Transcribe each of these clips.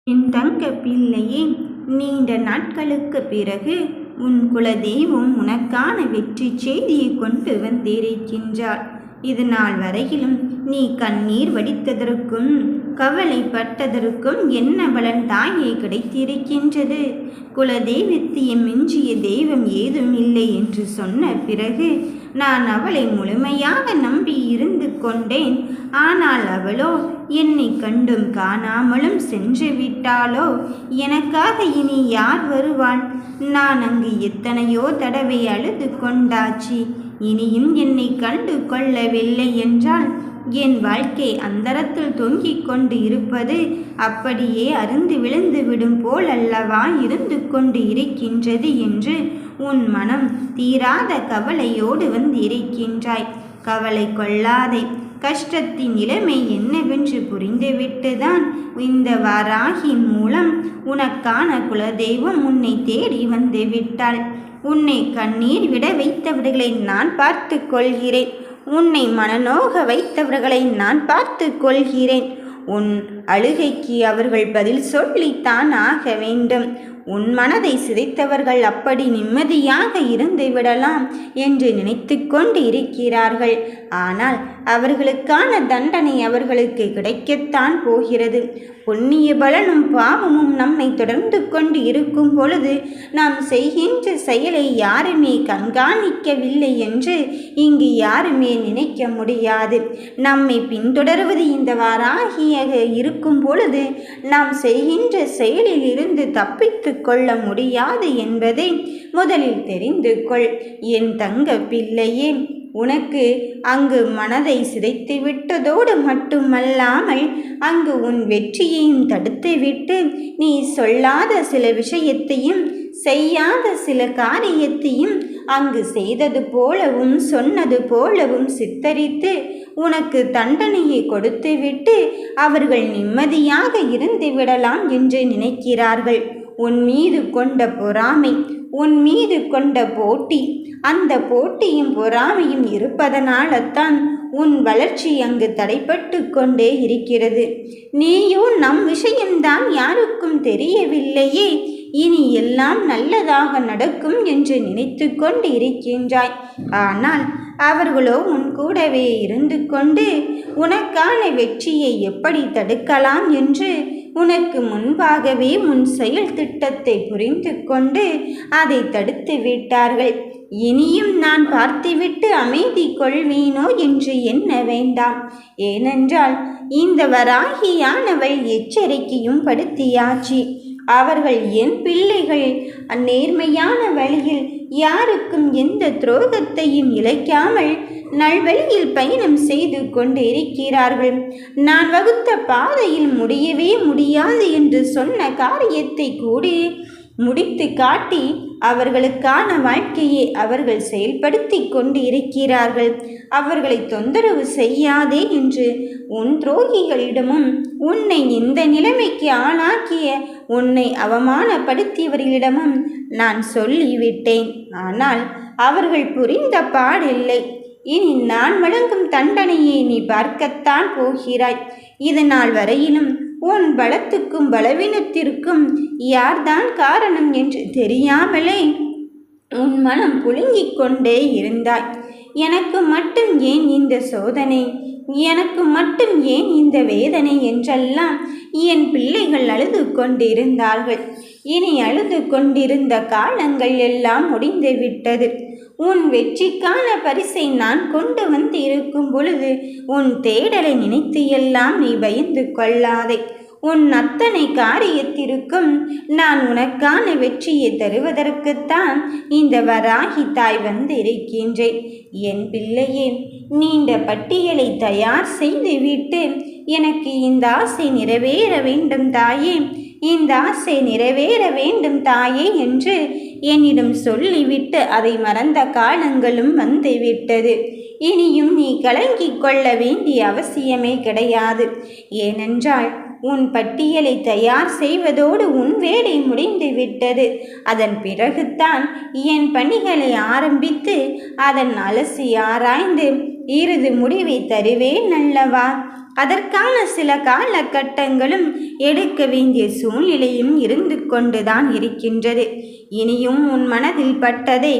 என் தங்க பிள்ளையே, நீண்ட நாட்களுக்கு பிறகு உன் குலதெய்வம் உனக்கான வெற்றி செய்தியை கொண்டு வந்திருக்கின்றார். இது நாள் வரையிலும் நீ கண்ணீர் வடித்ததற்கும் கவலைப்பட்டதற்கும் என்ன பலன் தாயே கிடைத்திருக்கின்றது? குலதெய்வத்தையும் மிஞ்சிய தெய்வம் ஏதும் இல்லை என்று சொன்ன பிறகு நான் அவளை முழுமையாக நம்பி இருந்து கொண்டேன். ஆனால் அவளோ என்னை கண்டும் காணாமலும் சென்று விட்டாளோ? எனக்காக இனி யார் வருவாள்? நான் அங்கு எத்தனையோ தடவை அழுது கொண்டாச்சு. இனியும் என்னை கண்டு கொள்ளவில்லை என்றால் என் வாழ்க்கை அந்தரத்தில் தொங்கிக் கொண்டு இருப்பது அப்படியே அருந்து விழுந்து விடும் போல் அல்லவா இருந்து கொண்டு இருக்கின்றது என்று உன் மனம் தீராத கவலையோடு வந்திருக்கின்றாய். கவலை கொள்ளாதே. கஷ்டத்தின் நிலைமை என்னவென்று புரிந்துவிட்டுதான் இந்த வாராகியின் மூலம் உனக்கான குலதெய்வம் உன்னை தேடி வந்து விட்டாள். உன்னை கண்ணீர் விட வைத்தவர்களை நான் பார்த்து கொள்கிறேன். உன்னை மனநோக வைத்தவர்களை நான் பார்த்து கொள்கிறேன். உன் அழுகைக்கு அவர்கள் பதில் சொல்லித்தான் ஆக வேண்டும். உன் மனதை சிதைத்தவர்கள் அப்படி நிம்மதியாக இருந்து விடலாம் என்று நினைத்து கொண்டு இருக்கிறார்கள். ஆனால் அவர்களுக்கான தண்டனை அவர்களுக்கு கிடைக்கத்தான் போகிறது. புண்ணிய பலனும் பாவமும் நம்மை தொடர்ந்து கொண்டு இருக்கும் பொழுது நாம் செய்கின்ற செயலை யாருமே கண்காணிக்கவில்லை என்று இங்கு யாருமே நினைக்க முடியாது. நம்மை பின்தொடர்வது இந்த வாராகியாக இருக்கும் பொழுது நாம் செய்கின்ற செயலில் இருந்து தப்பித்து கொள்ள முடியாது என்பதை முதலில் தெரிந்து கொள். என் தங்க பிள்ளையே, உனக்கு அங்கு மனதை சிதைத்து விட்டதோடு மட்டுமல்லாமல் அங்கு உன் வெற்றியையும் தடுத்துவிட்டு நீ சொல்லாத சில விஷயத்தையும் செய்யாத சில காரியத்தையும் அங்கு செய்தது போலவும் சொன்னது போலவும் சித்தரித்து உனக்கு தண்டனையை கொடுத்துவிட்டு அவர்கள் நிம்மதியாக இருந்து விடலாம் என்று நினைக்கிறார்கள். உன் மீது கொண்ட பொறாமை, உன் மீது கொண்ட போட்டி, அந்த போட்டியும் பொறாமையும் இருப்பதனால்தான் உன் வளர்ச்சி அங்கு தடைப்பட்டு கொண்டே இருக்கிறது. நீயோ நம் விஷயம்தான் யாருக்கும் தெரியவில்லையே, இனி எல்லாம் நல்லதாக நடக்கும் என்று நினைத்து கொண்டு இருக்கின்றாய். ஆனால் அவர்களோ உன் கூடவே இருந்து கொண்டு உனக்கான வெற்றியை எப்படி தடுக்கலாம் என்று உனக்கு முன்பாகவே உன் செயல் திட்டத்தை புரிந்து கொண்டு அதை தடுத்து விட்டார்கள். இனியும் நான் பார்த்துவிட்டு அமைதி கொள்வேனோ என்று எண்ண வேண்டாம். ஏனென்றால் இந்த வராகியானவள் எச்சரிக்கையும் படுத்தியாச்சு. அவர்கள் என் பிள்ளைகள் நேர்மையான வழியில் யாருக்கும் எந்த துரோகத்தையும் இழைக்காமல் நல்வழியில் பயணம் செய்து கொண்டிருக்கிறார்கள். நான் வகுத்த பாதையில் முடியவே முடியாது என்று சொன்ன காரியத்தை கூடி முடித்து காட்டி அவர்களுக்கான வாழ்க்கையை அவர்கள் செயல்படுத்தி கொண்டு இருக்கிறார்கள். அவர்களை தொந்தரவு செய்யாதே என்று உன் துரோகிகளிடமும் உன்னை இந்த நிலைமைக்கு ஆளாக்கிய உன்னை அவமானப்படுத்தியவர்களிடமும் நான் சொல்லிவிட்டேன். ஆனால் அவர்கள் புரிந்த பாடில்லை. இனி நான் வழங்கும் தண்டனையை நீ பார்க்கத்தான் போகிறாய். இது நாள் வரையிலும் உன் பலத்துக்கும் பலவீனத்திற்கும் யார்தான் காரணம் என்று தெரியாமலே உன் மனம் புழுங்கிக் கொண்டே இருந்தாய். எனக்கு மட்டும் ஏன் இந்த சோதனை, எனக்கு மட்டும் ஏன் இந்த வேதனை என்றெல்லாம் என் பிள்ளைகள் அழுது கொண்டிருந்தார்கள். இனி அழுது கொண்டிருந்த காலங்கள் எல்லாம் முடிந்து விட்டது. உன் வெற்றிக்கான பரிசை நான் கொண்டு வந்து இருக்கும் பொழுது உன் தேடலை நினைத்து எல்லாம் நீ பயந்து கொள்ளாதே. உன் அத்தனை காரியத்திற்கும் நான் உனக்கான வெற்றியை தருவதற்குத்தான் இந்த வராகி தாய் வந்து இருக்கின்றேன். என் பிள்ளையே, நீண்ட பட்டியலை தயார் செய்துவிட்டு எனக்கு இந்த ஆசை நிறைவேற வேண்டும் தாயே, இந்த ஆசை நிறைவேற வேண்டும் தாயே என்று என்னிடம் சொல்லிவிட்டு அதை மறந்த காலங்களும் வந்துவிட்டது. இனியும் நீ கலங்கிக் கொள்ள வேண்டிய அவசியமே கிடையாது. ஏனென்றால் உன் பட்டியலை தயார் செய்வதோடு உன் வேலை முடிந்து விட்டது. அதன் பிறகுதான் என் பணிகளை ஆரம்பித்து அதன் அலசி ஆராய்ந்து இறுதி முடிவை தருவேன் அல்லவா? அதற்கான சில காலகட்டங்களும் எடுக்க வேண்டிய சூழ்நிலையும் இருந்து கொண்டுதான் இருக்கின்றது. இனியும் உன் மனதில் பட்டதை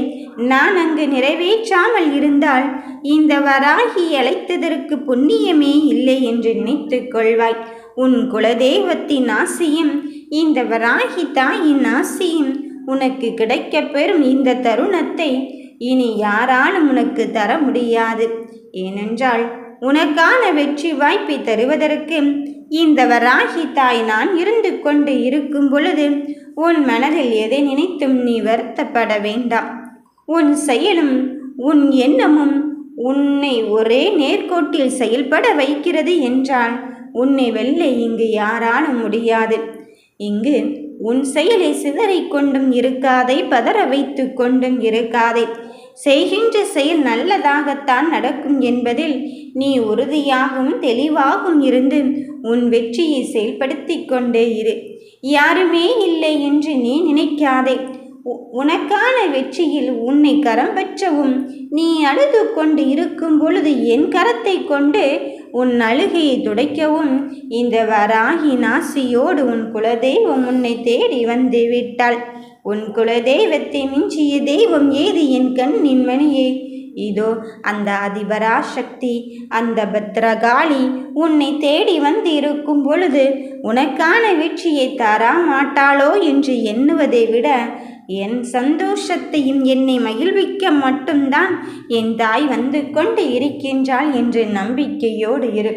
நான் அங்கு நிறைவேற்றாமல் இருந்தால் இந்த வராகி அழைத்ததற்கு புண்ணியமே இல்லை என்று நினைத்து கொள்வாய். உன் குலதெய்வத்தின் ஆசியும் இந்த வராகி தாயின் ஆசியும் உனக்கு கிடைக்கப் பெறும் இந்த தருணத்தை இனி யாராலும் உனக்கு தர முடியாது. ஏனென்றால் உனக்கான வெற்றி வாய்ப்பை தருவதற்கு இந்த வராகி தாய் நான் இருந்து கொண்டு இருக்கும் பொழுது உன் மனதில் எதை நினைத்தும் நீ வருத்தப்பட வேண்டாம். உன் செயலும் உன் எண்ணமும் உன்னை ஒரே நேர்கோட்டில் செயல்பட வைக்கிறது என்றால் உன்னை வெல்ல இங்கு யாராலும் முடியாது. இங்கு உன் செயலை சிதறிக் கொண்டும் இருக்காதே, பதற வைத்து கொண்டும் இருக்காதே. செய்கின்ற செயல் நல்லதாகத்தான் நடக்கும் என்பதில் நீ உறுதியாகவும் தெளிவாகவும் இருந்து உன் வெற்றியை செயல்படுத்தி கொண்டே இரு. யாருமே இல்லை என்று நீ நினைக்காதே. உனக்கான வெற்றியில் உன்னை கரம் பற்றவும் நீ அழுது கொண்டு இருக்கும் பொழுது என் கரத்தை கொண்டு உன் அழுகையை துடைக்கவும் இந்த வராகி நாசியோடு உன் குலதெய்வம் உன்னை தேடி வந்து விட்டாள். உன் குலதெய்வத்தை மிஞ்சிய தெய்வம் ஏது என் கண்ணின் மணியே? இதோ அந்த அதிபராசக்தி, அந்த பத்ரகாளி உன்னை தேடி வந்து இருக்கும் பொழுது உனக்கான வெற்றியை தரமாட்டாளோ என்று எண்ணுவதை விட என் சந்தோஷத்தையும் என்னை மகிழ்விக்க மட்டும்தான் என் தாய் வந்து கொண்டு இருக்கின்றாள் என்று நம்பிக்கையோடு இரு.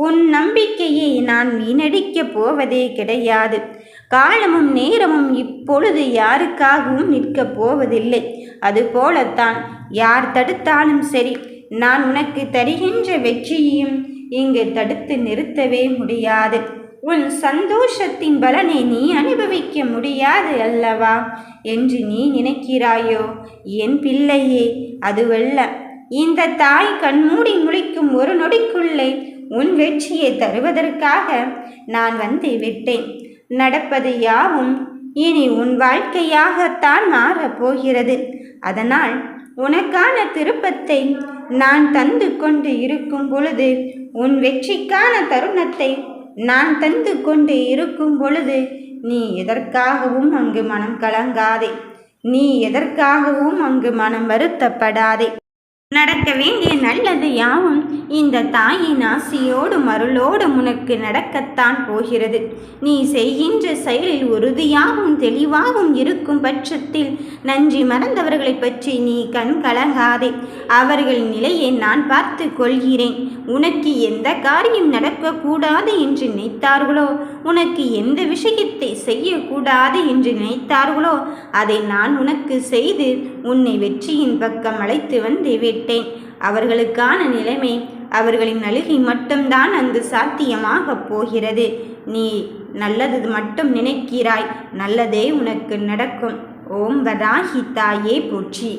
உன் நம்பிக்கையை நான் வீணடிக்கப் போவதே கிடையாது. காலமும் நேரமும் இப்பொழுது யாருக்காகவும் நிற்கப் போவதில்லை. அதுபோலத்தான் யார் தடுத்தாலும் சரி, நான் உனக்கு தருகின்ற வெற்றியையும் இங்கு தடுத்து நிறுத்தவே முடியாது. உன் சந்தோஷத்தின் பலனை நீ அனுபவிக்க முடியாது அல்லவா என்று நீ நினைக்கிறாயோ? என் பிள்ளையே, அதுவல்ல. இந்த தாய் கண்மூடி முழிக்கும் ஒரு நொடிக்குள்ளே உன் வெற்றியை தருவதற்காக நான் வந்து விட்டேன். நடப்பது யாவும் இனி உன் வாழ்க்கையாகத்தான் மாறப்போகிறது. அதனால் உனக்கான திருப்பத்தை நான் தந்து கொண்டு இருக்கும் பொழுது, உன் வெற்றிக்கான தருணத்தை நான் தந்து கொண்டு இருக்கும் பொழுது நீ எதற்காகவும் அங்கு மனம் கலங்காதே. நீ எதற்காகவும் அங்கு மனம் வருத்தப்படாதே. நடக்க வேண்டிய நல்லது யாவும் இந்த தாயின் ஆசியோடும் அருளோடும் உனக்கு நடக்கத்தான் போகிறது. நீ செய்கின்ற செயலில் உறுதியாகவும் தெளிவாகவும் இருக்கும் பட்சத்தில் நன்றி மறந்தவர்களை பற்றி நீ கண் கலங்காதே. அவர்கள் நிலையை நான் பார்த்து கொள்கிறேன். உனக்கு எந்த காரியம் நடக்கக்கூடாது என்று நினைத்தார்களோ, உனக்கு எந்த விஷயத்தை செய்யக்கூடாது என்று நினைத்தார்களோ அதை நான் உனக்கு செய்து உன்னை வெற்றியின் பக்கம் அழைத்து வந்து விட்டேன். அவர்களுக்கான நிலைமை, அவர்களின் அழுகை மட்டும்தான் அங்கு சாத்தியமாகப் போகிறது. நீ நல்லது மட்டும் நினைக்கிறாய், நல்லதே உனக்கு நடக்கும். ஓம் வராகி தாயே போற்றி.